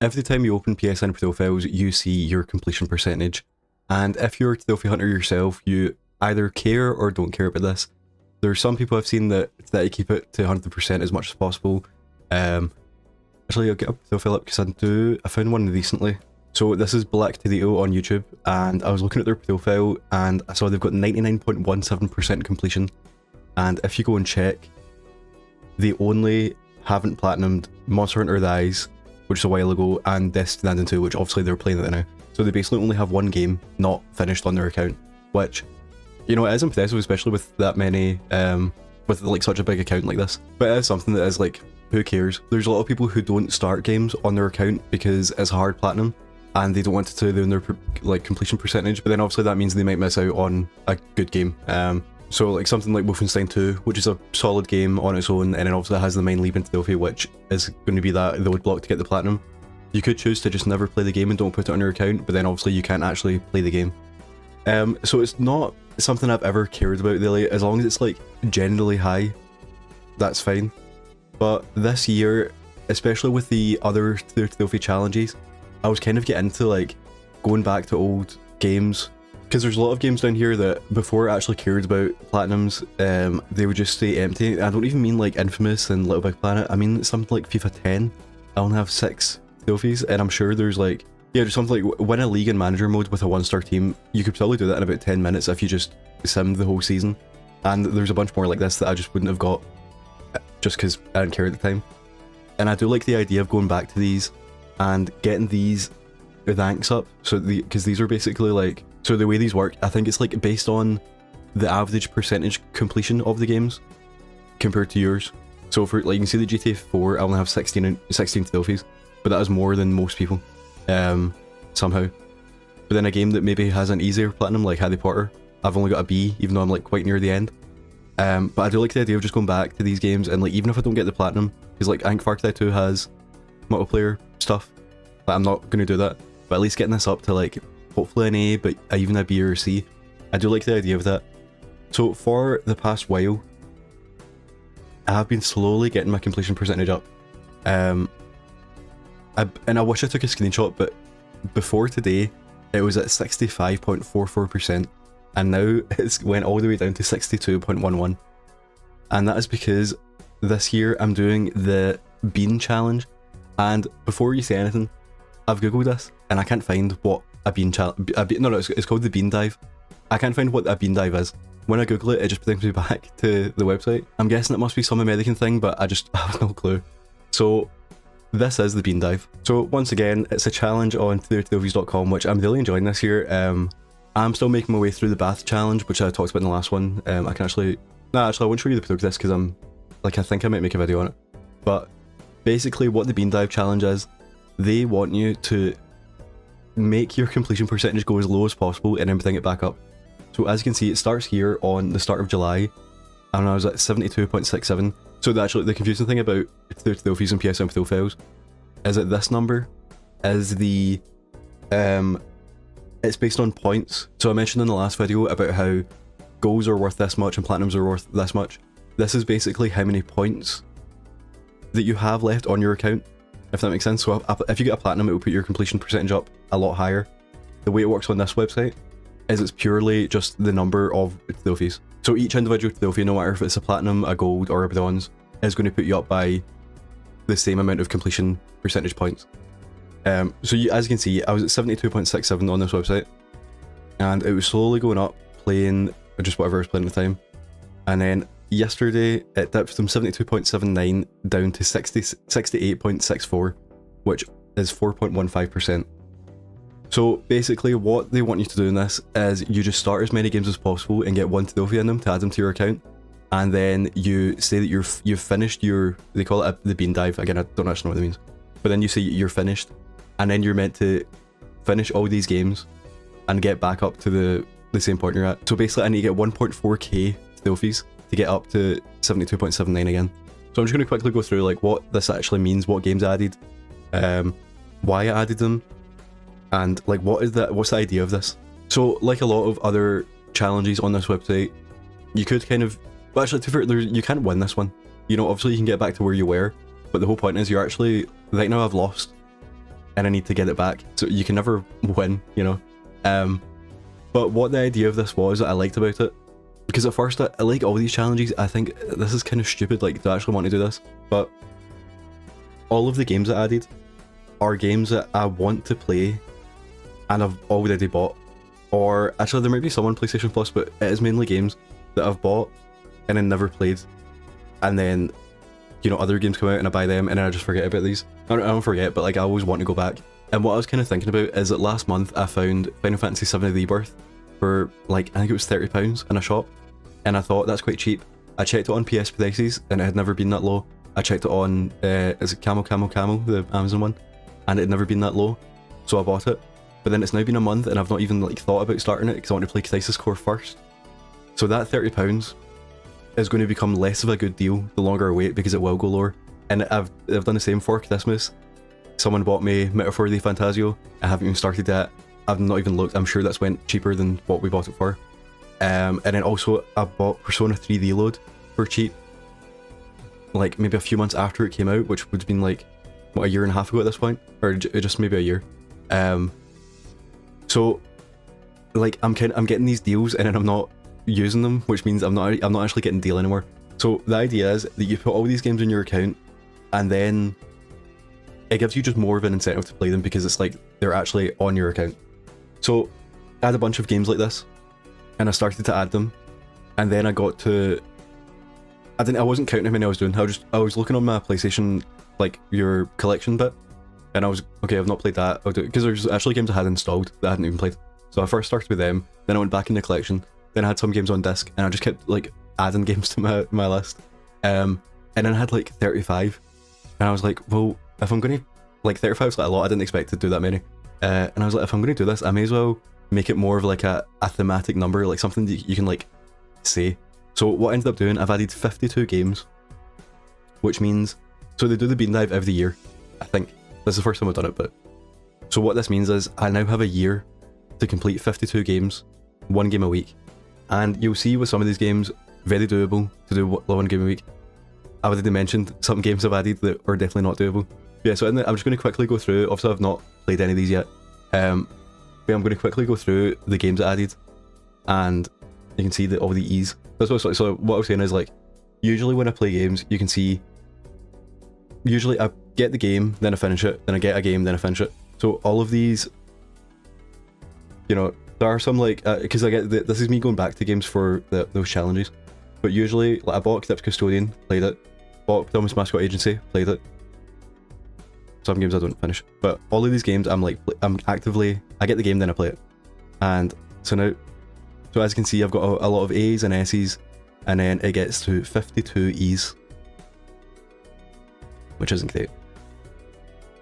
Every time you open PSN profiles, you see your completion percentage. And if you're a trophy hunter yourself, you either care or don't care about this. There's some people I've seen that keep it to 100% as much as possible. Actually, I'll get up profile up because I found one recently. So this is Black Torito on YouTube, and I was looking at their profile and I saw they've got 99.17% completion. And if you go and check, they only haven't platinumed Monster Hunter Rise, which is a while ago, and Death Stranding 2, which obviously they're playing it now. So they basically only have one game not finished on their account, which, you know, it is impressive, especially with that many, with like such a big account like this. But it is something that is like, who cares? There's a lot of people who don't start games on their account because it's hard platinum, and they don't want to ruin their like completion percentage. But then obviously that means they might miss out on a good game. So like something like Wolfenstein 2, which is a solid game on its own, and then obviously has the Mind Leap trophy, which is going to be the roadblock to get the platinum. You could choose to just never play the game and don't put it on your account, but then obviously you can't actually play the game. So it's not something I've ever cared about really. As long as it's like generally high, that's fine. But this year, especially with the other trophy challenges, I was kind of getting into like going back to old games. Because there's a lot of games down here that before I actually cared about platinums, they would just stay empty. I don't even mean like Infamous and Little Big Planet. I mean something like FIFA 10. I only have 6 trophies, and I'm sure there's like, yeah, there's something like win a league in manager mode with a 1-star team. You could probably do that in about 10 minutes if you just simmed the whole season. And there's a bunch more like this that I just wouldn't have got just because I didn't care at the time. And I do like the idea of going back to these and getting these ranks up. So because these are basically like, so the way these work, I think it's like based on the average percentage completion of the games compared to yours. So for like, you can see the GTA 4, I only have 16 trophies, but that is more than most people, somehow. But then a game that maybe has an easier platinum, like Harry Potter, I've only got a B, even though I'm like quite near the end. But I do like the idea of just going back to these games, and like even if I don't get the platinum, because like I think Far Cry 2 has multiplayer stuff, like I'm not going to do that, but at least getting this up to like hopefully an A, but even a B or a C, I do like the idea of that. So for the past while, I have been slowly getting my completion percentage up. And I wish I took a screenshot, but before today, it was at 65.44%, and now it's went all the way down to 62.11. And that is because this year I'm doing the Bean Challenge, and before you say anything, I've googled this, and I can't find what a bean challenge. No, it's called the Bean Dive. I can't find what a bean dive is. When I Google it, it just brings me back to the website. I'm guessing it must be some American thing, but I have no clue. So this is the Bean Dive. So once again, it's a challenge on TrueTrophies.com, which I'm really enjoying this year. I'm still making my way through the bath challenge, which I talked about in the last one. I can actually, I won't show you the progress because I think I might make a video on it. But basically what the Bean Dive challenge is, they want you to make your completion percentage go as low as possible and then bring it back up. So as you can see, it starts here on the start of July, and I was at 72.67. So the confusing thing about the trophies and PSN profiles is that this number is the it's based on points. So I mentioned in the last video about how golds are worth this much and platinums are worth this much. This is basically how many points that you have left on your account, if that makes sense. So if you get a platinum, it will put your completion percentage up a lot higher. The way it works on this website is it's purely just the number of trophies. So each individual trophy, no matter if it's a platinum, a gold, or a bronze, is going to put you up by the same amount of completion percentage points. So as you can see, I was at 72.67 on this website, and it was slowly going up, playing just whatever I was playing at the time. And then yesterday, it dipped from 72.79 down to 68.64, which is 4.15%. So basically what they want you to do in this is you just start as many games as possible and get one trophy in them to add them to your account, and then you say that you've finished your, they call it the Bean Dive, again I don't actually know what it means, but then you say you're finished, and then you're meant to finish all these games and get back up to the same point you're at. So basically I need to get 1.4k trophies to get up to 72.79 again. So I'm just going to quickly go through like what this actually means, what games I added, why I added them, and like what's the idea of this. So like a lot of other challenges on this website, you could kind of, well actually to be fair, you can't win this one. You know, obviously you can get back to where you were, but the whole point is you're actually, right now I've lost and I need to get it back. So you can never win, you know. But what the idea of this was that I liked about it, because at first I like all these challenges, I think this is kind of stupid, like, to actually want to do this, but all of the games I added are games that I want to play and I've already bought. Or actually there might be some on PlayStation Plus, but it is mainly games that I've bought and then never played, and then, you know, other games come out and I buy them and then I just forget about these. I don't forget, but like I always want to go back. And what I was kind of thinking about is that last month I found Final Fantasy VII Rebirth for like, I think it was £30 in a shop, and I thought that's quite cheap. I checked it on PS prices and it had never been that low. I checked it on, is it Camo, the Amazon one, and it had never been that low, so I bought it. But then it's now been a month and I've not even like thought about starting it because I want to play Crisis Core first. So that £30 is going to become less of a good deal the longer I wait, because it will go lower. And I've done the same for Christmas. Someone bought me Metaphor the Fantasio. I haven't even started that. I've not even looked. I'm sure that's went cheaper than what we bought it for. And then also I bought Persona 3 Reload for cheap, like maybe a few months after it came out, which would have been like, what, a year and a half ago at this point, or just maybe a year. So like I'm getting these deals and then I'm not using them, which means I'm not actually getting deal anymore. So the idea is that you put all these games in your account and then it gives you just more of an incentive to play them because it's like they're actually on your account. So I had a bunch of games like this and I started to add them, and then I got to, I wasn't counting how many I was doing. I was looking on my PlayStation, like your collection bit, and I was, okay, I've not played that, I'll do it, because there's actually games I had installed that I hadn't even played. So I first started with them, then I went back in the collection, then I had some games on disc, and I just kept like adding games to my list. And then I had like 35, and I was like, well, if I'm gonna, like 35 is like a lot, I didn't expect to do that many. And I was like, if I'm gonna do this, I may as well make it more of like a thematic number, like something that you can like say. So what I ended up doing, I've added 52 games, which means, so they do the bean dive every year, I think. This is the first time I've done it, but so what this means is I now have a year to complete 52 games, one game a week. And you'll see with some of these games, very doable to do one game a week. I've already mentioned some games I've added that are definitely not doable. Yeah, so I'm just going to quickly go through, obviously I've not played any of these yet, but I'm going to quickly go through the games I added, and you can see that all the E's. So what I was saying is, like, usually when I play games, you can see, usually I get the game, then I finish it, then I get a game, then I finish it. So all of these, you know, there are some like, because I get, this is me going back to games for those challenges, but usually, like, I bought Crypt Custodian, played it, bought Thomas Mascot Agency, played it. Some games I don't finish, but all of these games I'm actively, I get the game, then I play it. And so now, so as you can see, I've got a lot of A's and S's, and then it gets to 52 E's, which isn't great.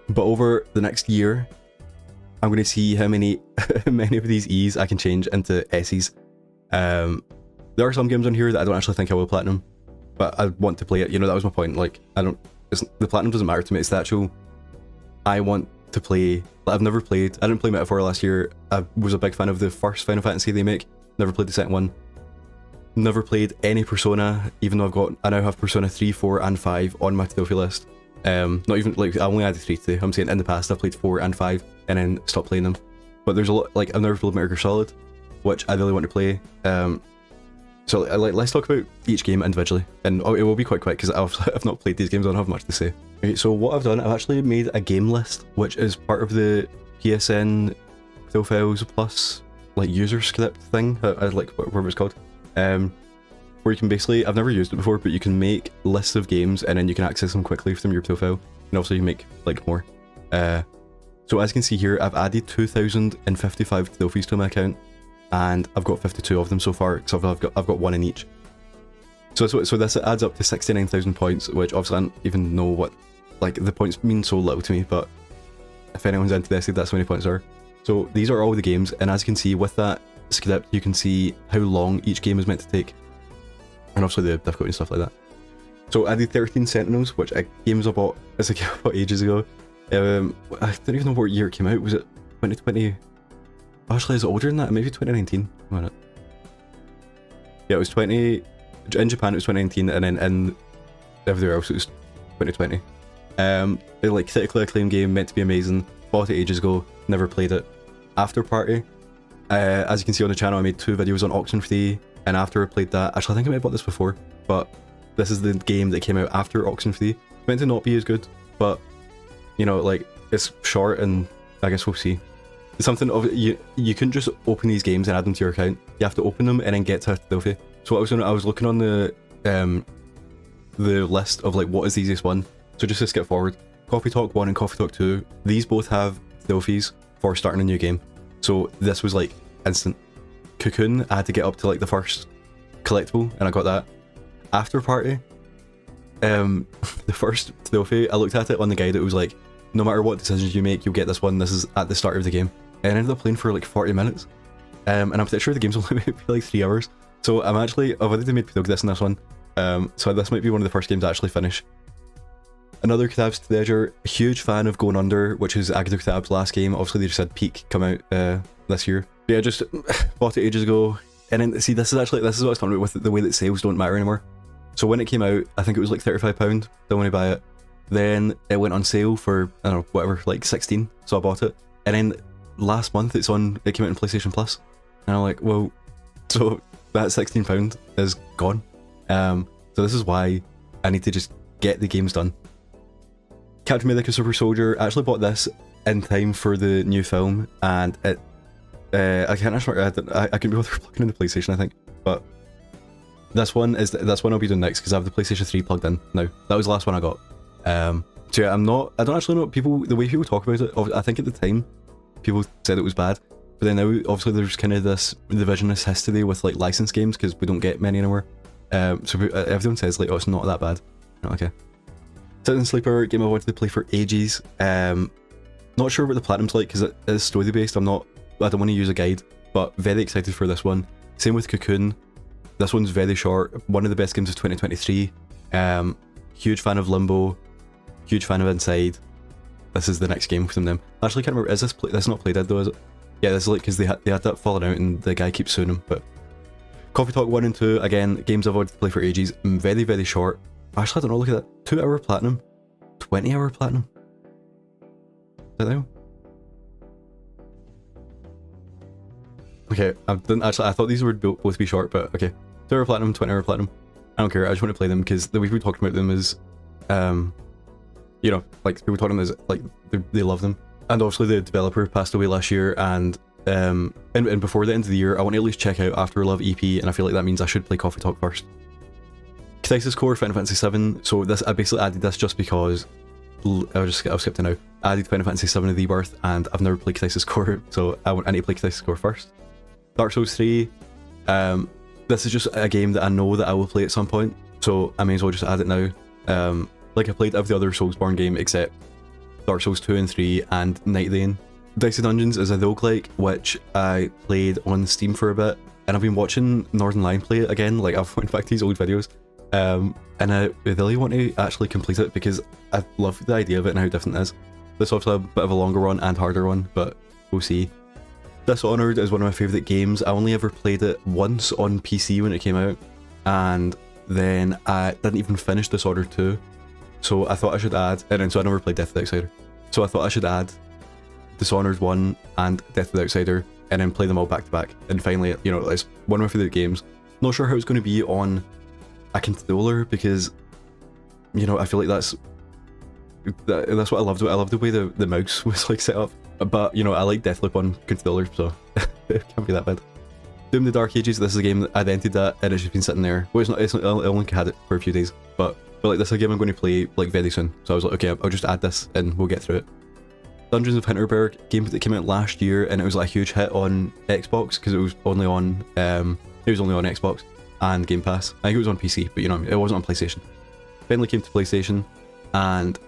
But over the next year, I'm going to see how many of these E's I can change into S's. There are some games on here that I don't actually think I will platinum, but I want to play it. You know, that was my point. Like, the platinum doesn't matter to me. It's the actual, I want to play. I've never played. I didn't play Metaphor last year. I was a big fan of the first Final Fantasy they make. Never played the second one. Never played any Persona, even though I now have Persona 3, 4, and 5 on my trophy list. Not even, like, I only added 3 today. I'm saying in the past I've played 4 and 5 and then stopped playing them. But there's a lot, like, I've never played Metal Gear Solid, which I really want to play. So let's talk about each game individually, and it will be quite quick because I've not played these games. I don't have much to say. Okay, so what I've done, I've actually made a game list, which is part of the PSN Profiles Plus, like, user script thing, like whatever it's called, where you can basically, I've never used it before, but you can make lists of games and then you can access them quickly from your profile, and also you can make like more. So as you can see here, I've added 2,055 trophies to my account, and I've got 52 of them so far, so I've got one in each. So this adds up to 69,000 points, which obviously I don't even know what, like, the points mean so little to me, but if anyone's interested, that's how many points are. So these are all the games, and as you can see with that script, you can see how long each game is meant to take, and also the difficulty and stuff like that. So I did 13 Sentinels, which a game I bought ages ago. I don't even know what year it came out. Was it 2020? Actually, is it older than that? Maybe 2019. Yeah, it was 20. In Japan, it was 2019, and then in everywhere else, it was 2020. Like, critically acclaimed game, meant to be amazing. bought it ages ago, never played it. After Party, as you can see on the channel, I made 2 videos on Oxenfree, and after I played that, actually I think I might have bought this before, but this is the game that came out after Oxenfree. It's meant to not be as good, but you know, like, it's short and I guess we'll see. It's something of you couldn't just open these games and add them to your account. You have to open them and then get to a trophy. So what I was doing, I was looking on the list of like what is the easiest one. So just to skip forward, Coffee Talk 1 and Coffee Talk 2, these both have trophies for starting a new game. So this was like instant. Cocoon, I had to get up to like the first collectible and I got that. After Party, the first trophy, I looked at it on the guide, it was like, no matter what decisions you make, you'll get this one, this is at the start of the game. And I ended up playing for like 40 minutes. And I'm pretty sure the game's only maybe like 3 hours. So I'm actually, I've already made this and this one. So this might be one of the first games I actually finish. Another Kitab's Treasure, huge fan of Going Under, which is Agatha Kitab's last game. Obviously they just had Peak come out this year. But yeah, just bought it ages ago. And then, see, this is what I was talking about with the way that sales don't matter anymore. So when it came out, I think it was like £35, don't want to buy it. Then it went on sale for, I don't know, whatever, like 16, so I bought it. And then last month it came out on PlayStation Plus. And I'm like, well, so that £16 is gone. So this is why I need to just get the games done. Captain America Super Soldier, I actually bought this in time for the new film, and it, I can't actually, I can be plugging in the PlayStation, I think, but this one I'll be doing next because I have the PlayStation 3 plugged in now. That was the last one I got. So yeah, I don't actually know the way people talk about it. I think at the time people said it was bad, but then now obviously there's kind of this revisionist history with like licensed games because we don't get many anymore. So everyone says like, oh, it's not that bad. Okay. Citizen Sleeper, game I wanted to play for ages. Not sure what the Platinum's like because it is story based. I don't want to use a guide, but very excited for this one. Same with Cocoon. This one's very short. One of the best games of 2023. Huge fan of Limbo. Huge fan of Inside. This is the next game from them. Actually, I can't remember. Is this that's not Playdead though? Is it? Yeah, this is like because they had that falling out and the guy keeps suing them. But Coffee Talk 1 and 2 again, games I've wanted to play for ages. Very, very short. Actually, I don't know. Look at that. 2-hour platinum, 20-hour platinum. Is that now? Okay, I thought these would both be short, but okay. 2-hour platinum, 20-hour platinum. I don't care. I just want to play them because the way people talking about them is, you know, like people talking about them is like they love them. And obviously the developer passed away last year, and before the end of the year, I want to at least check out After Love EP, and I feel like that means I should play Coffee Talk first. Crisis Core, Final Fantasy 7. So this, I basically added this just because I'll skip to now. I added Final Fantasy 7 Rebirth, and I've never played Crisis Core, so I need to play Crisis Core first. Dark Souls 3. This is just a game that I know that I will play at some point, so I may as well just add it now. Like I played every other Soulsborne game except Dark Souls 2 and 3 and Night Lane. Dicey Dungeons is a roguelike, which I played on Steam for a bit, and I've been watching Northern Lion play it again. Like I've went back to these old videos, and I really want to actually complete it because I love the idea of it and how different it is. This is also a bit of a longer one and harder one, but we'll see. Dishonored is one of my favourite games. I only ever played it once on PC when it came out, and then I didn't even finish Dishonored 2, so I thought I should add, and then so I never played Death of the Outsider, so I thought I should add Dishonored 1 and Death of the Outsider, and then play them all back to back, and finally, you know, it's one of my favourite games. Not sure how it's going to be on a controller because, you know, I feel like that's what I loved. I loved the way the mouse was like set up. But, you know, I like Deathloop on controller, so it can't be that bad. Doom the Dark Ages, this is a game that I'd entered that and it's just been sitting there. Well, it's not I only had it for a few days, but like this is a game I'm going to play like very soon. So I was like, okay, I'll just add this and we'll get through it. Dungeons of Hinterberg, game that came out last year, and it was like a huge hit on Xbox because it was only on Xbox and Game Pass. I think it was on PC, but you know, it wasn't on PlayStation. Finally came to PlayStation, and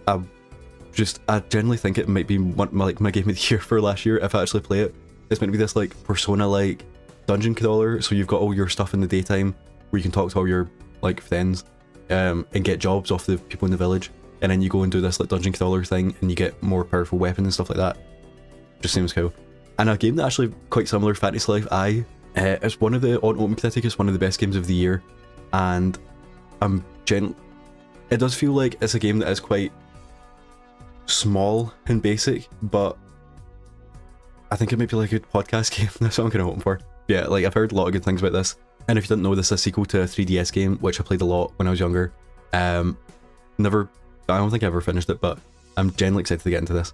I generally think it might be my game of the year for last year if I actually play it. It's meant to be this like Persona-like dungeon crawler, so you've got all your stuff in the daytime where you can talk to all your like friends and get jobs off the people in the village, and then you go and do this like dungeon crawler thing and you get more powerful weapons and stuff like that. Just seems cool. And a game that actually quite similar, Fantasy Life I, it's one of the, on OpenCritic, it's one of the best games of the year, and it does feel like it's a game that is quite small and basic, but I think it might be like a good podcast game. That's what I'm kind of hoping for. Yeah, like I've heard a lot of good things about this. And if you didn't know, this is a sequel to a 3DS game, which I played a lot when I was younger. I don't think I ever finished it, but I'm genuinely excited to get into this.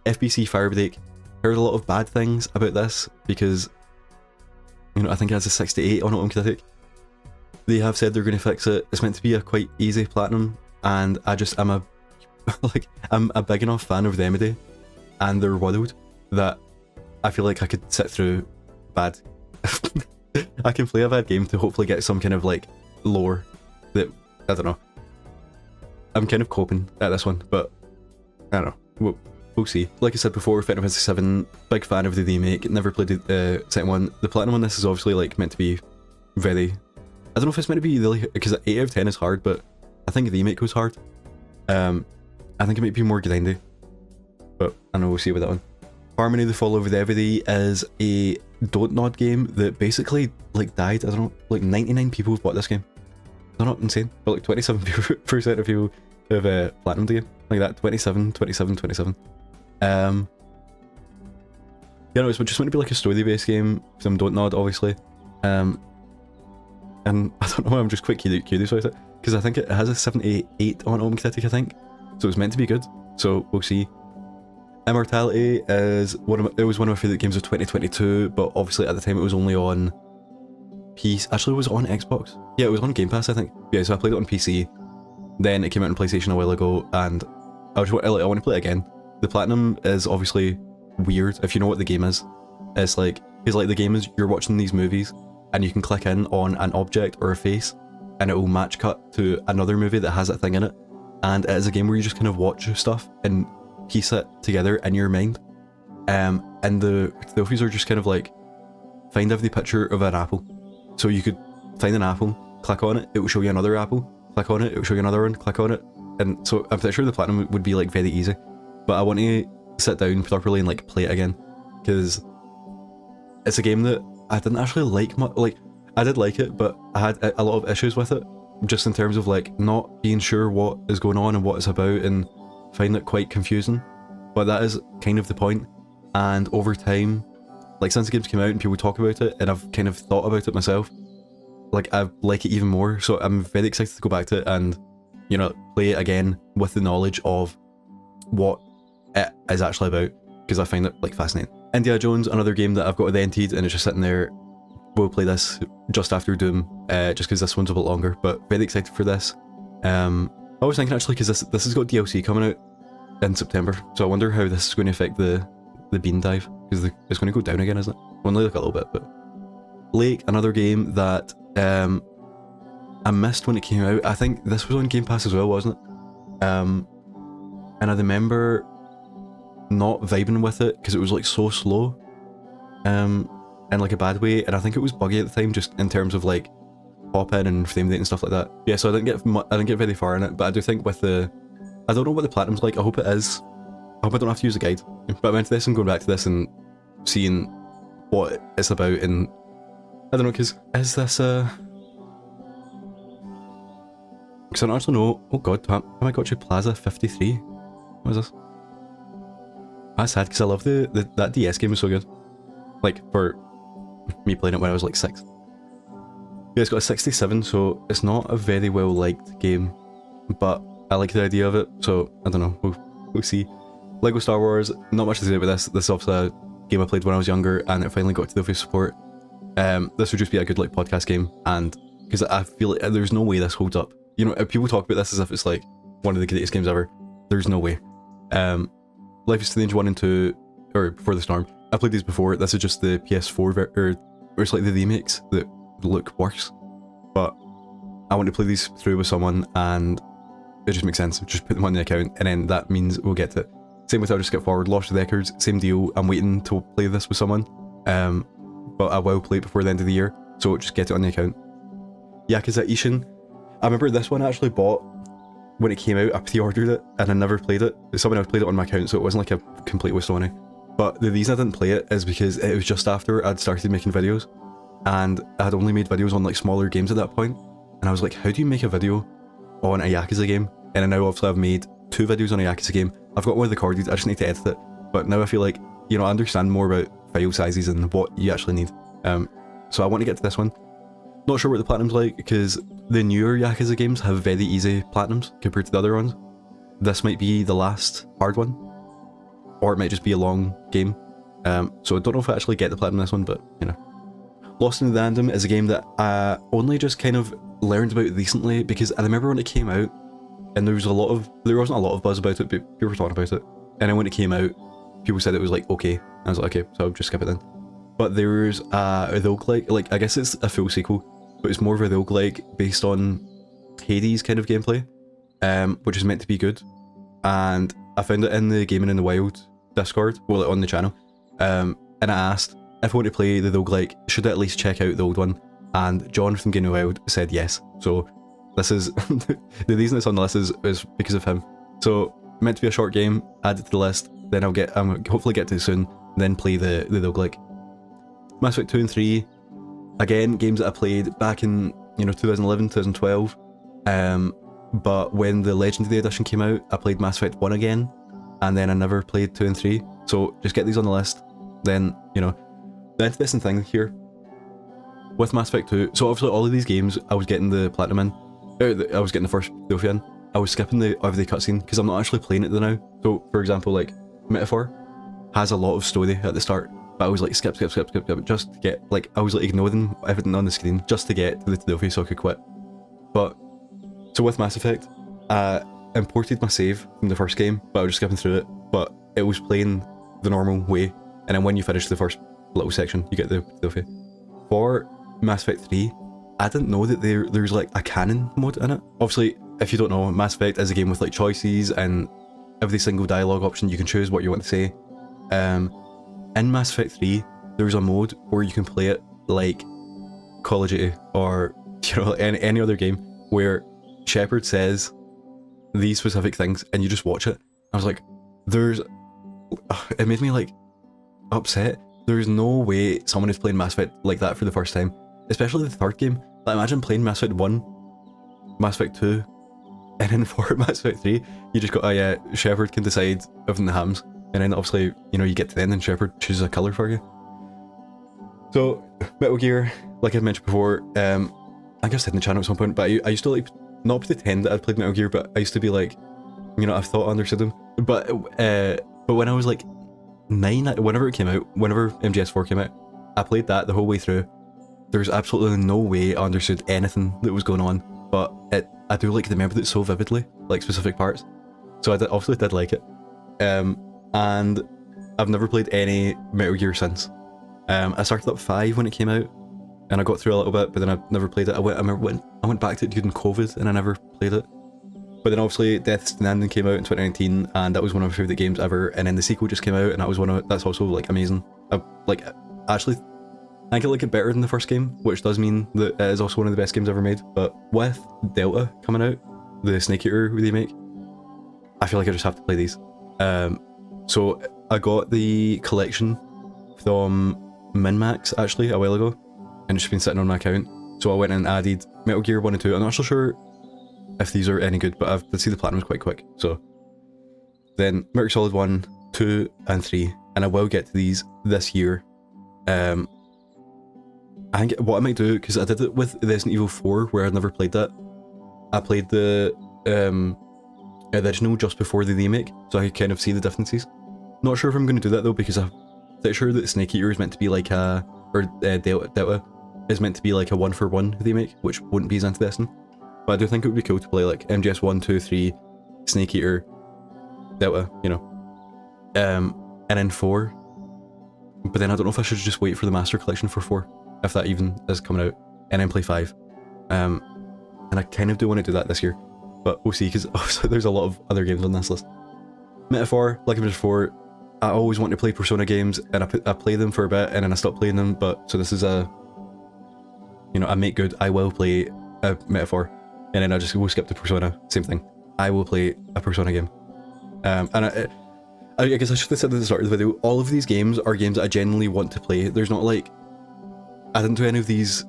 FBC Firebreak, heard a lot of bad things about this because, you know, I think it has a 68 on Metacritic. They have said they're going to fix it. It's meant to be a quite easy platinum, and I'm a big enough fan of Remedy and their world that I feel like I could sit through bad. I can play a bad game to hopefully get some kind of like lore that, I don't know. I'm kind of coping at this one, but I don't know. We'll see. Like I said before, Final Fantasy VII, big fan of the remake, never played the second one. The platinum on this is obviously like meant to be very, I don't know if it's meant to be really, because 8 out of 10 is hard, but I think the remake was hard. I think it might be more grindy, but I know we'll see with that one. Harmony the Fall of Reverie is a Don't Nod game that basically like died. I don't know, like 99 people have bought this game. They're not insane, but like 27% of people have platinumed the game. Like that, 27. You know, it's just meant to be like a story-based game, some Don't Nod, obviously. And I don't know, I'm just quite curious about it, because I think it has a 78 on Metacritic, I think. So it's meant to be good, so we'll see. Immortality is it was one of my favourite games of 2022, but obviously at the time it was only on PC. Actually, it was on Xbox. Yeah, it was on Game Pass, I think. Yeah, so I played it on PC. Then it came out on PlayStation a while ago, and I want to play it again. The platinum is obviously weird if you know what the game is. It's like, because like the game is you're watching these movies, and you can click in on an object or a face, and it will match cut to another movie that has that thing in it. And it is a game where you just kind of watch stuff and piece it together in your mind. And the trophies are just kind of like, find every picture of an apple. So you could find an apple, click on it, it will show you another apple, click on it, it will show you another one, click on it. And so I'm pretty sure the platinum would be like very easy. But I want to sit down properly and like play it again, because it's a game that I didn't actually like much. Like, I did like it, but I had a lot of issues with it, just in terms of like not being sure what is going on and what it's about, and find it quite confusing. But that is kind of the point. And over time, like since the games came out and people talk about it, and I've kind of thought about it myself, like I like it even more. So I'm very excited to go back to it and, you know, play it again with the knowledge of what it is actually about, because I find it like fascinating. Indiana Jones, another game that I've got rented and it's just sitting there. We'll play this just after Doom, just because this one's a bit longer, but very excited for this. I was thinking actually, because this has got DLC coming out in September, so I wonder how this is going to affect the bean dive, because it's going to go down again, isn't it? Only like a little bit, but Lake, another game that I missed when it came out. I think this was on Game Pass as well, wasn't it? And I remember not vibing with it because it was like so slow, in like a bad way, and I think it was buggy at the time, just in terms of like pop in and frame rate and stuff like that. Yeah, so I didn't get very far in it, but I do think with the, I don't know what the platinum's like. I hope it is. I hope I don't have to use a guide. But I went to this and going back to this and seeing what it's about, and I don't know, because is this because I don't actually know. Oh god, have I got you Plaza 53? What is this? That's sad, because I love that DS game was so good. Like, for me playing it when I was like 6. Yeah, it's got a 67, so it's not a very well liked game, but I like the idea of it, so I don't know, we'll see. Lego Star Wars, not much to say about this. This is obviously a game I played when I was younger, and it finally got to the official support. This would just be a good like podcast game, and because I feel like there's no way this holds up. You know, people talk about this as if it's like one of the greatest games ever. There's no way. Life is Strange 1 and 2, or Before the Storm, I played these before. This is just the PS4 or it's like the remakes that look worse. But I want to play these through with someone, and it just makes sense. Just put them on the account, and then that means we'll get to it. Same with I'll just skip forward. Lost Records, same deal. I'm waiting to play this with someone, but I will play it before the end of the year, so just get it on the account. Yakuza Ishin, I remember this one I actually bought when it came out. I pre-ordered it and I never played it. Someone else played it on my account, so it wasn't like a complete waste of money. But the reason I didn't play it is because it was just after I'd started making videos, and I had only made videos on like smaller games at that point, and I was like, how do you make a video on a Yakuza game? And now obviously I've made 2 videos on a Yakuza game. I've got one of the recorded, I just need to edit it. But now I feel like, you know, I understand more about file sizes and what you actually need. So I want to get to this one. Not sure what the platinum's like, because the newer Yakuza games have very easy platinums compared to the other ones. This might be the last hard one, or it might just be a long game. So I don't know if I actually get the platinum in this one, but you know. Lost in the Random is a game that I only just kind of learned about recently, because I remember when it came out, and there wasn't a lot of buzz about it, but people were talking about it. And then when it came out, people said it was like okay. And I was like, okay, so I'll just skip it then. But there's a roguelike, like I guess it's a full sequel, but it's more of a roguelike based on Hades kind of gameplay, which is meant to be good. And I found it in the Gaming in the Wild Discord, well, on the channel, and I asked if I want to play the roguelike, should I at least check out the old one? And John from Gaming in the Wild said yes. So this is the reason it's on the list is because of him. So meant to be a short game, add it to the list, then I'll hopefully get to it soon, then play the roguelike. Mass Effect 2 and 3, again, games that I played back in, you know, 2011, 2012. But when the Legendary Edition came out, I played Mass Effect 1 again, and then I never played 2 and 3. So just get these on the list. Then, you know, the interesting thing here with Mass Effect 2, so obviously all of these games I was getting the platinum in, I was getting the first trophy in. I was skipping the everyday cutscene because I'm not actually playing it now. So for example, like Metaphor has a lot of story at the start, but I was like skip just to get, like, I was like ignoring everything on the screen just to get to the trophy so I could quit. But so with Mass Effect, I imported my save from the first game, but I was just skipping through it, but it was playing the normal way, and then when you finish the first little section, you get the trophy. For Mass Effect 3, I didn't know that there's like a canon mode in it. Obviously, if you don't know, Mass Effect is a game with like choices, and every single dialogue option you can choose what you want to say. In Mass Effect 3, there's a mode where you can play it like Call of Duty or, you know, any other game where Shepard says these specific things and you just watch it. I was like, it made me like upset. There's no way someone is playing Mass Effect like that for the first time, especially the third game. Like, imagine playing Mass Effect 1, Mass Effect 2, and then for Mass Effect 3, you just got, oh yeah, Shepard can decide everything that happens. And then obviously, you know, you get to the end and Shepard chooses a colour for you. So, Metal Gear, like I mentioned before, I think I've said in the channel at some point, but I used to like, not pretend that I'd played Metal Gear, but I used to be like, you know, I've thought I understood them. But when I was like 9, whenever it came out, whenever MGS4 came out, I played that the whole way through. There's absolutely no way I understood anything that was going on, but I do like remember it so vividly, like specific parts. So I obviously did like it. And I've never played any Metal Gear since. I started up 5 when it came out, and I got through a little bit, but then I never played it. I went back to it during COVID, and I never played it. But then obviously Death Stranding came out in 2019, and that was one of my favourite games ever. And then the sequel just came out, and that's also like amazing. Actually, I think I like it better than the first game, which does mean that it is also one of the best games ever made. But with Delta coming out, the Snake Eater remake, I feel like I just have to play these. So I got the collection from MinMax actually a while ago, and it's just been sitting on my account. So I went and added Metal Gear 1 and 2. I'm not so sure if these are any good, but I've see the platinums quite quick. So then Metal Gear Solid 1, 2 and 3, and I will get to these this year. I think what I might do, because I did it with Resident Evil 4 where I'd never played that, I played the original just before the remake, so I could kind of see the differences. Not sure if I'm going to do that though, because I'm pretty sure that Snake Eater is meant to be like Delta is meant to be like a 1-for-1 remake, which wouldn't be as interesting. But I do think it would be cool to play like MGS 1, 2, 3, Snake Eater, Delta, you know. And then 4. But then I don't know if I should just wait for the Master Collection for 4, if that even is coming out, and then play 5. And I kind of do want to do that this year, but we'll see, because obviously there's a lot of other games on this list. Metaphor, like I mentioned before, I always want to play Persona games, and I play them for a bit, and then I stop playing them, but so this is a, you know, I make good, I will play a Metaphor, and then I just will skip to Persona, same thing. I will play a Persona game. And I guess I should have said at the start of the video, all of these games are games that I genuinely want to play. There's not like, I didn't do any of these,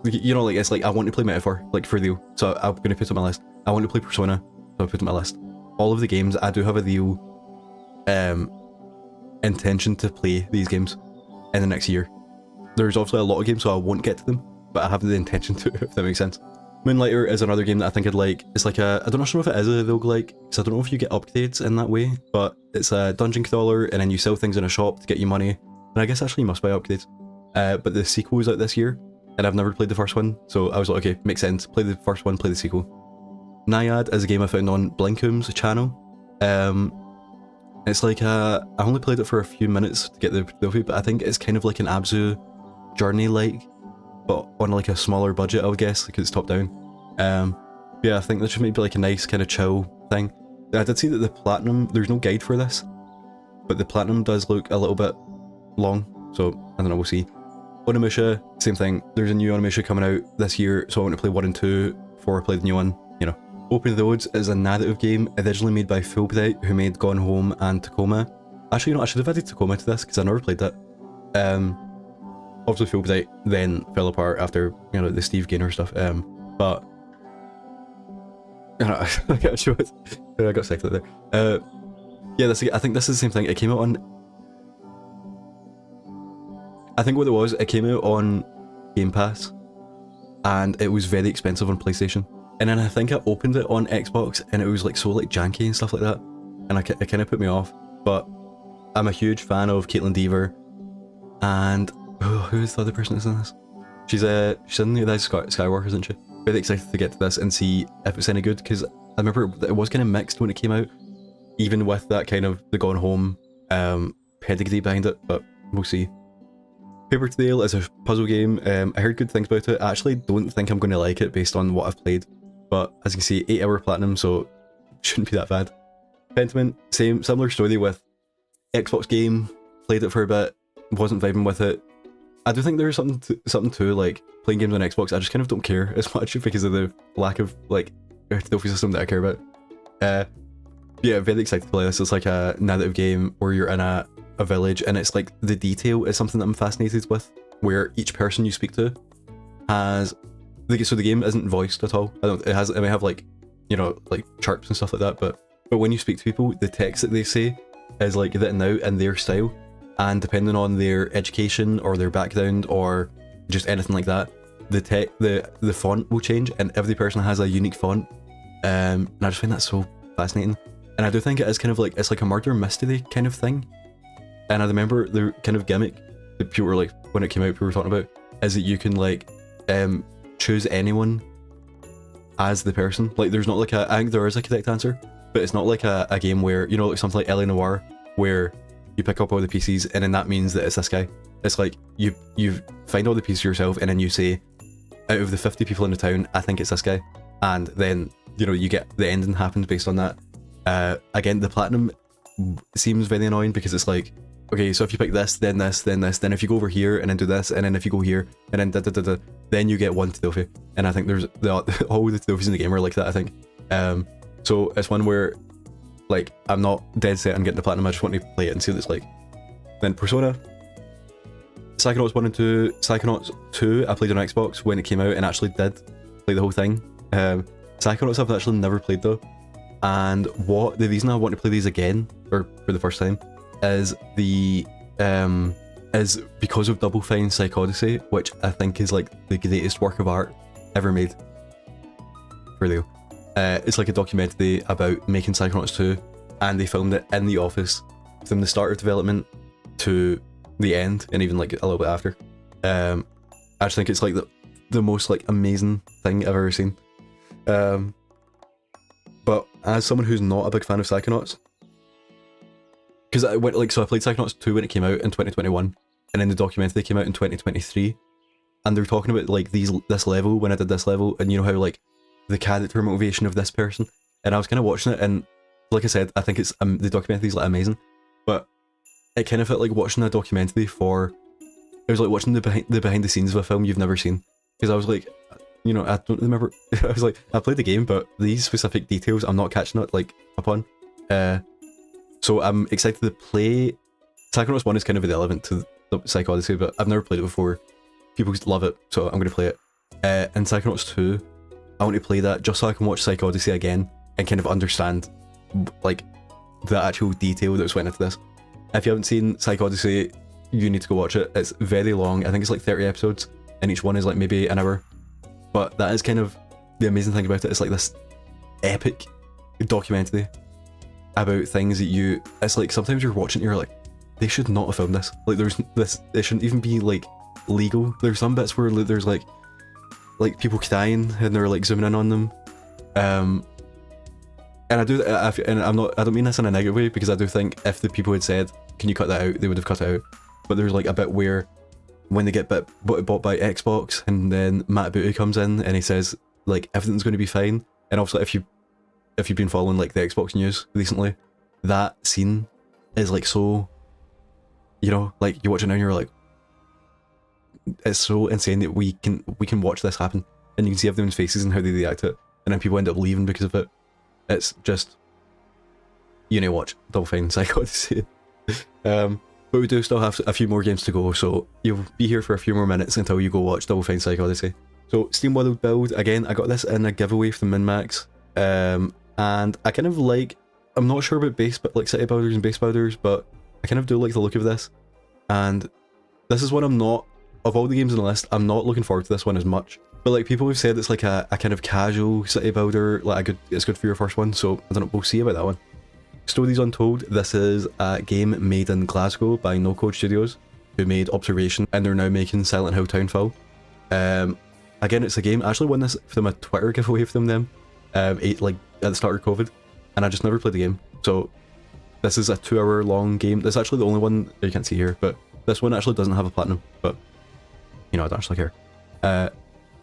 you know, like it's like I want to play Metaphor, like for real, so I'm going to put it on my list. I want to play Persona so I put it on my list. All of the games, I do have a real intention to play these games in the next year. There's obviously a lot of games, so I won't get to them, but I have the intention to, if that makes sense. Moonlighter is another game that I think I'd like. It's like a, I don't know if it is a roguelike, because I don't know if you get upgrades in that way, but it's a dungeon crawler, and then you sell things in a shop to get you money, and I guess actually you must buy upgrades. But the sequel is out this year, and I've never played the first one, so I was like, okay, makes sense, play the first one, play the sequel. Naiad is a game I found on Blinkum's channel. It's like I only played it for a few minutes to get the trophy, but I think it's kind of like an Abzu journey-like, but on like a smaller budget, I would guess, because it's top down. Yeah, I think this should maybe be like a nice kind of chill thing. I did see that the Platinum, there's no guide for this, but the Platinum does look a little bit long, so I don't know, we'll see. Onimusha, same thing, there's a new Onimusha coming out this year, so I want to play 1 and 2 before I play the new one, you know. Open Roads is a narrative game originally made by Fulbright, who made Gone Home and Tacoma. Actually, you know, I should have added Tacoma to this because I never played that. Obviously Fulbright then fell apart after, you know, the Steve Gaynor stuff. But I got show it. I got sick of it there. Yeah, I think this is the same thing. It came out on. I think what it was, it came out on Game Pass, and it was very expensive on PlayStation. And then I think I opened it on Xbox and it was like so like janky and stuff like that, and it kind of put me off. But I'm a huge fan of Caitlin Dever, and who's the other person that's in this? She's in the Skywalker, isn't she? Very excited to get to this and see if it's any good, because I remember it was kind of mixed when it came out, even with that kind of the Gone Home pedigree behind it, but we'll see. Paper Trail is a puzzle game. I heard good things about it. I actually don't think I'm going to like it based on what I've played. But as you can see, 8 hour platinum, so shouldn't be that bad. Pentiment, similar story with Xbox game, played it for a bit, wasn't vibing with it. I do think there's something to like playing games on Xbox. I just kind of don't care as much because of the lack of like trophy system that I care about. Yeah, very excited to play this. It's like a narrative game where you're in a village, and it's like the detail is something that I'm fascinated with, where each person you speak to has. So the game isn't voiced at all. It may have like, you know, like chirps and stuff like that, but when you speak to people, the text that they say is like written out in their style, and depending on their education or their background or just anything like that, the font will change, and every person has a unique font. And I just find that so fascinating. And I do think it is kind of like, it's like a murder mystery kind of thing. And I remember the kind of gimmick that people were like, when it came out, people were talking about, is that you can like choose anyone as the person. Like there's not like I think there is a correct answer, but it's not like a game where, you know, like something like L.A. Noire, where you pick up all the PCs and then that means that it's this guy. It's like you find all the pieces yourself, and then you say, out of the 50 people in the town, I think it's this guy. And then, you know, you get the ending happens based on that. Again, the platinum seems very annoying because it's like, okay, so if you pick this, then this, then this, then if you go over here and then do this, and then if you go here and then then you get one trophy. And I think there's all the trophies in the game are like that, I think. So it's one where like I'm not dead set on getting the platinum, I just want to play it and see what it's like. Then Persona, Psychonauts 1 and 2, Psychonauts 2 I played on Xbox when it came out and actually did play the whole thing. Psychonauts I've actually never played though, and the reason I want to play these again, or for the first time, is is because of Double Fine Psychodyssey, which I think is like the greatest work of art ever made. For real. It's like a documentary about making Psychonauts 2, and they filmed it in the office from the start of development to the end, and even like a little bit after. I just think it's like the most like amazing thing I've ever seen. But as someone who's not a big fan of Psychonauts, because I played Psychonauts 2 when it came out in 2021, and then the documentary came out in 2023, and they're talking about like this level when I did this level, and you know how like the character motivation of this person, and I was kind of watching it, and like I said, I think it's the documentary is like amazing, but it kind of felt like watching a documentary it was like watching the behind the scenes of a film you've never seen, because I was like, you know, I don't remember. I was like, I played the game, but these specific details I'm not catching it like upon. So I'm excited to play. Psychonauts 1 is kind of irrelevant to the Psychodyssey, but I've never played it before. People love it, so I'm going to play it. And Psychonauts 2, I want to play that just so I can watch Psychodyssey again and kind of understand like the actual detail that's went into this. If you haven't seen Psych Odyssey, you need to go watch it. It's very long. I think it's like 30 episodes, and each one is like maybe an hour. But that is kind of the amazing thing about it. It's like this epic documentary about things that it's like sometimes you're watching, you're like, they should not have filmed this. Like there's this, it shouldn't even be like legal. There's some bits where there's like people crying and they're like zooming in on them. And I don't mean this in a negative way, because I do think if the people had said, can you cut that out, they would have cut it out. But there's like a bit where when they get bought by Xbox, and then Matt Booty comes in and he says like everything's going to be fine. And also if you've been following like the Xbox news recently, that scene is like so, you know, like you watch it now and you're like, it's so insane that we can watch this happen, and you can see everyone's faces and how they react to it, and then people end up leaving because of it. It's just, you know, watch Double Fine Psych Odyssey. But we do still have a few more games to go, so you'll be here for a few more minutes until you go watch Double Fine Psych Odyssey. So Steam World Build, again, I got this in a giveaway from MinMax, and I kind of like, I'm not sure about city builders and base builders, but I kind of do like the look of this, and this is one I'm not, of all the games on the list, I'm not looking forward to this one as much. But like people have said it's like a kind of casual city builder, like it's good for your first one, so I don't know, we'll see about that one. Stories Untold, this is a game made in Glasgow by No Code Studios, who made Observation, and they're now making Silent Hill Townfall. Again, it's a game, I actually won this from a Twitter giveaway from them, like at the start of COVID, and I just never played the game. So this is a 2-hour long game. This is actually the only one that you can't see here, but this one actually doesn't have a platinum, but you know, I don't actually care.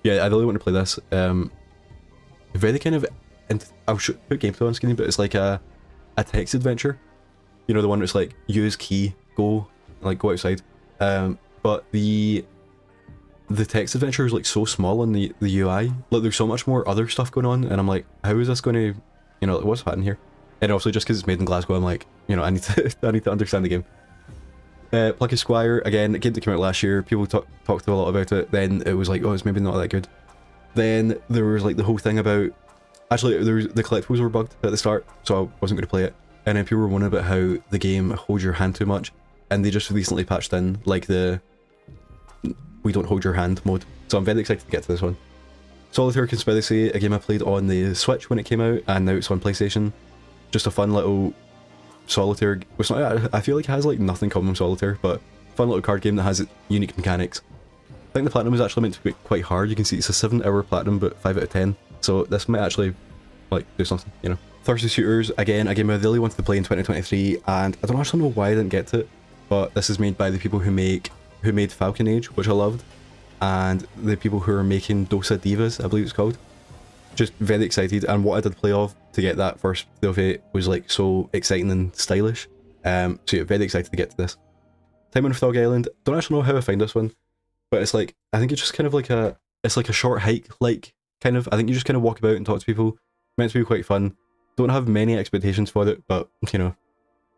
Yeah, I really want to play this. Very kind of, I'll put gameplay on screen, but it's like a text adventure. You know, the one that's like, use key, go outside. But the text adventure is like so small in the UI. Like there's so much more other stuff going on, and I'm like, how is this going to, you know, what's happening here? And also just because it's made in Glasgow, I'm like, you know, I need to understand the game. Plucky Squire, again, a game that came out last year, people talked a lot about it, then it was like, oh, it's maybe not that good. Then there was like the whole thing about, actually the collectibles were bugged at the start, so I wasn't going to play it, and then people were wondering about how the game holds your hand too much, and they just recently patched in like the we don't hold your hand mode, so I'm very excited to get to this one. Solitaire Conspiracy, a game I played on the Switch when it came out, and now it's on PlayStation. Just a fun little solitaire, it's not, I feel like it has like nothing common with solitaire, but fun little card game that has unique mechanics. I think the platinum is actually meant to be quite hard. You can see it's a 7-hour platinum, but 5 out of 10, so this might actually like do something, you know. Thirsty Shooters, again, a game I really wanted to play in 2023, and I don't actually know why I didn't get to it, but this is made by the people who made Falcon Age, which I loved, and the people who are making Dosa Divas, I believe it's called. Just very excited, and what I did play of to get that first trophy was like so exciting and stylish. So yeah, very excited to get to this. Time on Frog Island, don't actually know how I found this one, but it's like, I think it's just kind of like it's like a short hike, like kind of, I think you just kind of walk about and talk to people. Meant to be quite fun. Don't have many expectations for it, but you know.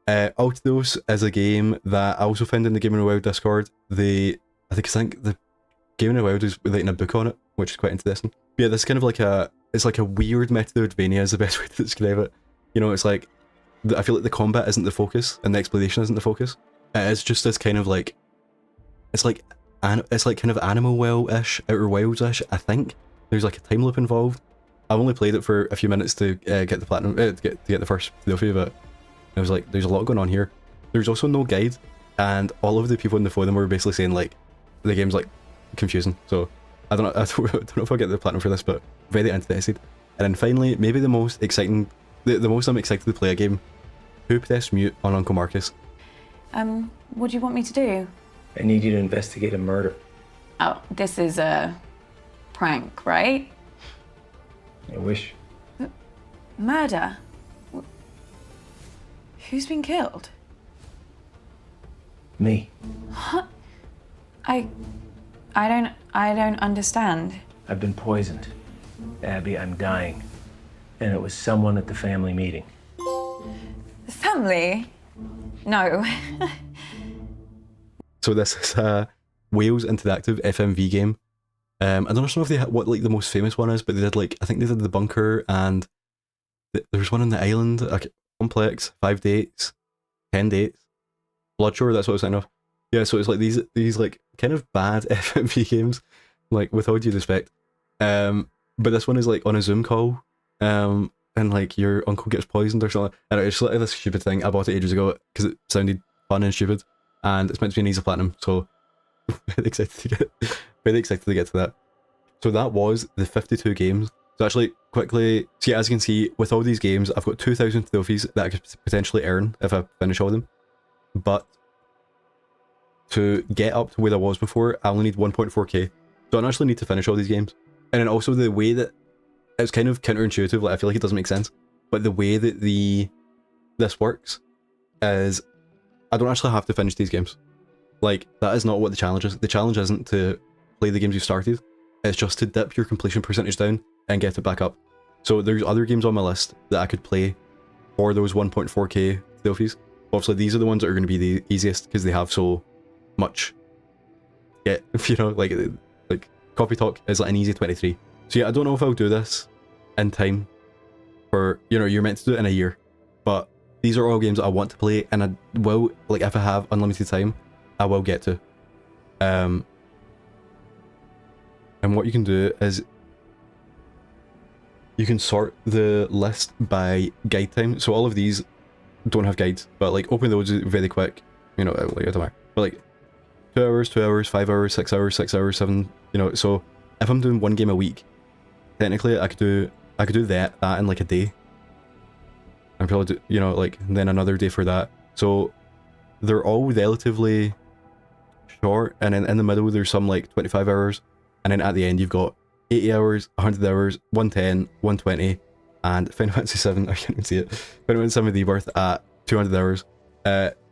Altidos is a game that I also found in the Gaming Wild Discord. I think the Gaming Wild is writing a book on it, which is quite interesting. But yeah, this is kind of like it's like a weird Metroidvania is the best way to describe it. You know, it's like, I feel like the combat isn't the focus, and the exploration isn't the focus. It's just this kind of like, it's like kind of Animal Well-ish, Outer Wilds-ish, I think. There's like a time loop involved. I've only played it for a few minutes to get the platinum, to get the first trophy, but I was like, there's a lot going on here. There's also no guide, and all of the people in the forum were basically saying like, the game's like confusing, so I don't know if I'll get the platinum for this, but very interested. And then finally, maybe the most exciting, the most I'm excited to play a game, Who Pressed Mute on Uncle Marcus. What do you want me to do? I need you to investigate a murder. Oh, this is a prank, right? I wish. Murder? Who's been killed? Me. What? I don't understand. I've been poisoned. Abby, I'm dying. And it was someone at the family meeting. The family? No. So this is a Wales Interactive FMV game. I don't know if what like the most famous one is, but they did like, I think they did The Bunker and There's one on the island, complex, 5 dates, 10 dates. Bloodshore, that's what I was saying of. Yeah, so it's like these like kind of bad FMV games, like with all due respect. But this one is like on a Zoom call, and like your uncle gets poisoned or something. And it's like this stupid thing. I bought it ages ago because it sounded fun and stupid, and it's meant to be an easy platinum. So very excited to get to that. So that was the 52 games. So actually, quickly, see, as you can see, with all these games, I've got 2,000 trophies that I could potentially earn if I finish all of them. But to get up to where I was before, I only need 1.4k. So I don't actually need to finish all these games. And then also the way that it's kind of counterintuitive, like I feel like it doesn't make sense, but the way that this works is I don't actually have to finish these games. Like, that is not what the challenge is. The challenge isn't to play the games you started, it's just to dip your completion percentage down and get it back up. So there's other games on my list that I could play for those 1.4k trophies. Obviously these are the ones that are going to be the easiest because they have so much. Yeah, you know, like Coffee Talk is like an easy 23. So yeah, I don't know if I'll do this in time for, you know, you're meant to do it in a year, but these are all games that I want to play, and I will, like, if I have unlimited time, I will get to. And what you can do is you can sort the list by guide time. So all of these don't have guides, but like open those very quick, you know, like it doesn't matter. But like 2 hours, 2 hours, 5 hours, 6 hours, 6 hours, 7, you know, so if I'm doing one game a week, technically I could do that in like a day. And probably do, you know, like then another day for that. So they're all relatively short, and then in the middle there's some like 25 hours, and then at the end you've got 80 hours, 100 hours, 110, 120, and Final Fantasy 7, I can't even see it, Final Fantasy 7 Rebirth at 200 hours.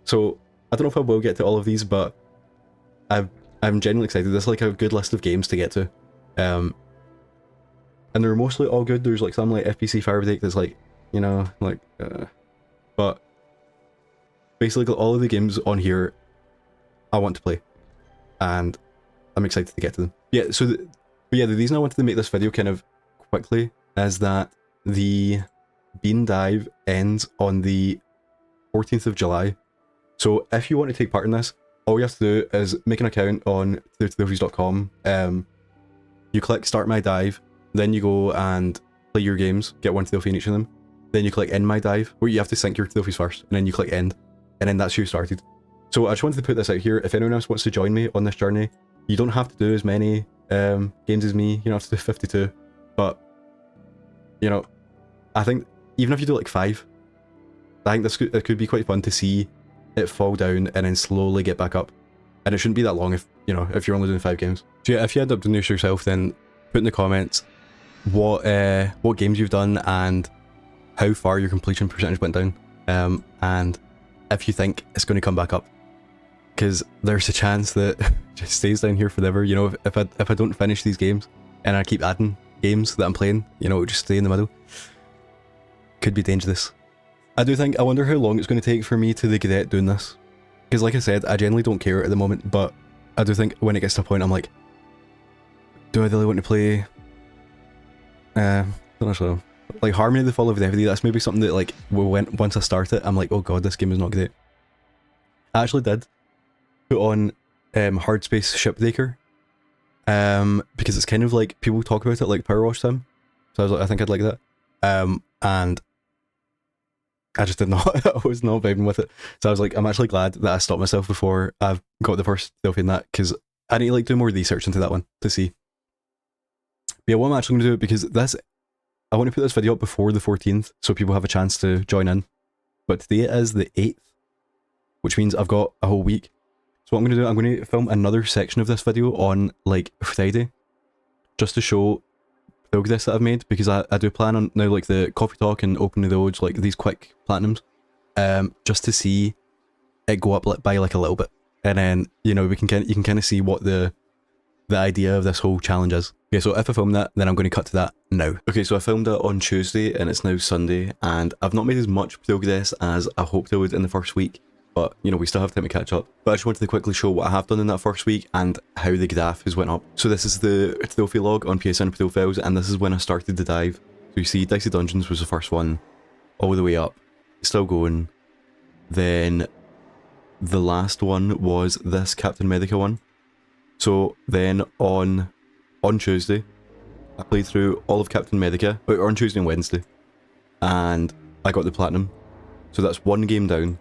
So I don't know if I will get to all of these, but I'm genuinely excited. This is like a good list of games to get to. And they're mostly all good. There's like some like FPC Firebreak that's like, you know, like, but basically all of the games on here I want to play, and I'm excited to get to them. Yeah, so but yeah, the reason I wanted to make this video kind of quickly is that the Bean Dive ends on the 14th of July. So if you want to take part in this, all you have to do is make an account on TrueTrophies.com. You click Start My Dive, then you go and play your games, get one trophy in each of them. Then you click End My Dive, where you have to sync your trophies first, and then you click End, and then that's you started. So I just wanted to put this out here. If anyone else wants to join me on this journey, you don't have to do as many games as me. You don't have to do 52, but you know, I think even if you do like 5, I think it could be quite fun to see it fall down and then slowly get back up. And it shouldn't be that long if, you know, if you're only doing 5 games. So yeah, if you end up doing this yourself, then put in the comments what games you've done and how far your completion percentage went down, and if you think it's going to come back up, because there's a chance that it just stays down here forever. You know, if I don't finish these games and I keep adding games that I'm playing, you know, it'll just stay in the middle. Could be dangerous. I wonder how long it's going to take for me to regret doing this, because like I said, I generally don't care at the moment, but I do think when it gets to a point I'm like, do I really want to play don't know, like Harmony the Fall of Deputy? That's maybe something that like once I start it, I'm like, oh god, this game is not great. I actually did put on Hard Space Shipbreaker, because it's kind of like, people talk about it like Power Wash Sim, so I was like, I think I'd like that, and I just did not. I was not vibing with it, so I was like, I'm actually glad that I stopped myself before I've got the first trophy in that, because I need to like do more research into that one to see. But yeah, what I'm actually going to do, because I want to put this video up before the 14th so people have a chance to join in, but today is the 8th, which means I've got a whole week. So what I'm going to do, I'm going to film another section of this video on like Friday, just to show progress that I've made, because I do plan on now like the Coffee Talk and opening those, like these quick platinums, just to see it go up by like a little bit, and then, you know, you can kind of see what the idea of this whole challenge is. Okay, so if I film that, then I'm going to cut to that now. Okay, so I filmed it on Tuesday and it's now Sunday, and I've not made as much progress as I hoped I would in the first week, but you know, we still have time to catch up. But I just wanted to quickly show what I have done in that first week and how the graph has went up. So this is the trophy log on PSN Profiles, and this is when I started the dive. So you see Dicey Dungeons was the first one, all the way up, still going. Then the last one was this Captain Medica one. So then on Tuesday, I played through all of Captain Medica, or on Tuesday and Wednesday, and I got the Platinum. So that's one game down,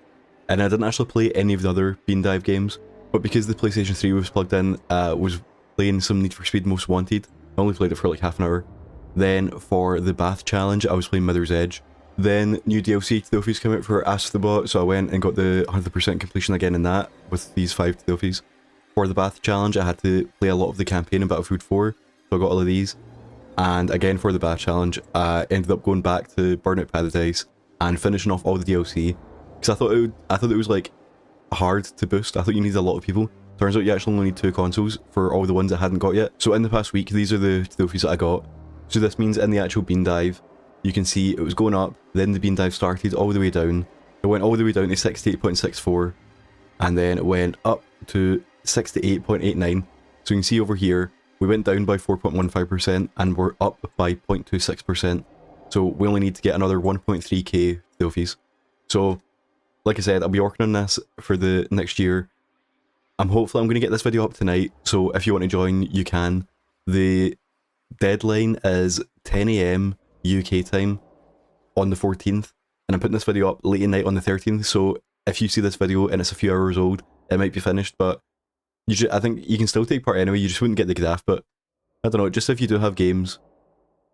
and I didn't actually play any of the other Bean Dive games, but because the PlayStation 3 was plugged in, was playing some Need for Speed Most Wanted. I only played it for like half an hour. Then for the Bath Challenge, I was playing Mither's Edge. Then new DLC trophies came out for Ask the Bot, so I went and got the 100% completion again in that, with these 5 trophies. For the Bath Challenge, I had to play a lot of the campaign in Battlefield 4, so I got all of these. And again for the Bath Challenge, I ended up going back to Burnout Paradise and finishing off all the DLC, because I thought it was like hard to boost. I thought you needed a lot of people. Turns out you actually only need 2 consoles for all the ones I hadn't got yet. So in the past week, these are the trophies that I got. So this means in the actual Bean Dive, you can see it was going up, then the Bean Dive started all the way down. It went all the way down to 68.64, and then it went up to 68.89. So you can see over here, we went down by 4.15% and we're up by 0.26%. So we only need to get another 1.3k trophies. So, like I said, I'll be working on this for the next year. Hopefully I'm going to get this video up tonight, so if you want to join, you can. The deadline is 10 AM UK time on the 14th, and I'm putting this video up late at night on the 13th, so if you see this video and it's a few hours old, it might be finished, but I think you can still take part anyway. You just wouldn't get the graph, but I don't know, just if you do have games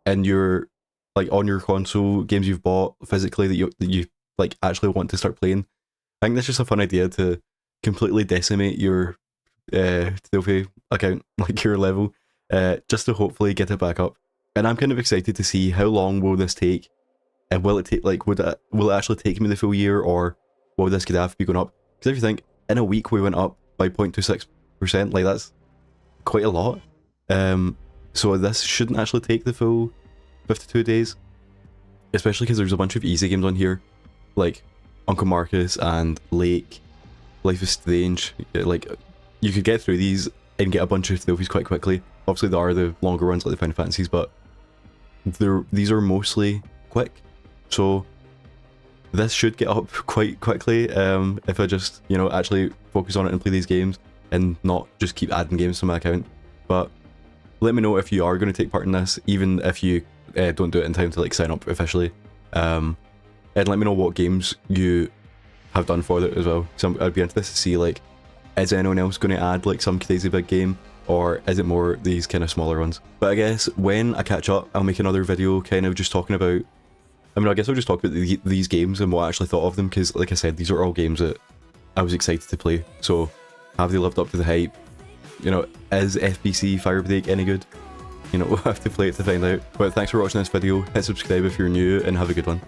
and you're like on your console, games you've bought physically that you like actually want to start playing, I think that's just a fun idea to completely decimate your trophy account, like your level, just to hopefully get it back up. And I'm kind of excited to see how long will this take, and will it take, like, will it actually take me the full year, or will this graph be going up? Because if you think, in a week we went up by 0.26%, like that's quite a lot. So this shouldn't actually take the full 52 days, especially because there's a bunch of easy games on here, like Uncle Marcus and Lake, Life is Strange. Like, you could get through these and get a bunch of trophies quite quickly. Obviously there are the longer ones like the Final Fantasies, but these are mostly quick, so this should get up quite quickly if I just, you know, actually focus on it and play these games and not just keep adding games to my account. But let me know if you are going to take part in this, even if you don't do it in time to like sign up officially, and let me know what games you have done for it as well. So I'd be interested to see, like, is anyone else going to add like some crazy big game, or is it more these kind of smaller ones? But I guess when I catch up, I'll make another video kind of just talking about, I guess I'll just talk about these games and what I actually thought of them, because like I said, these are all games that I was excited to play. So have they lived up to the hype? You know, is FBC Firebreak any good? You know, we'll have to play it to find out. But thanks for watching this video, hit subscribe if you're new, and have a good one.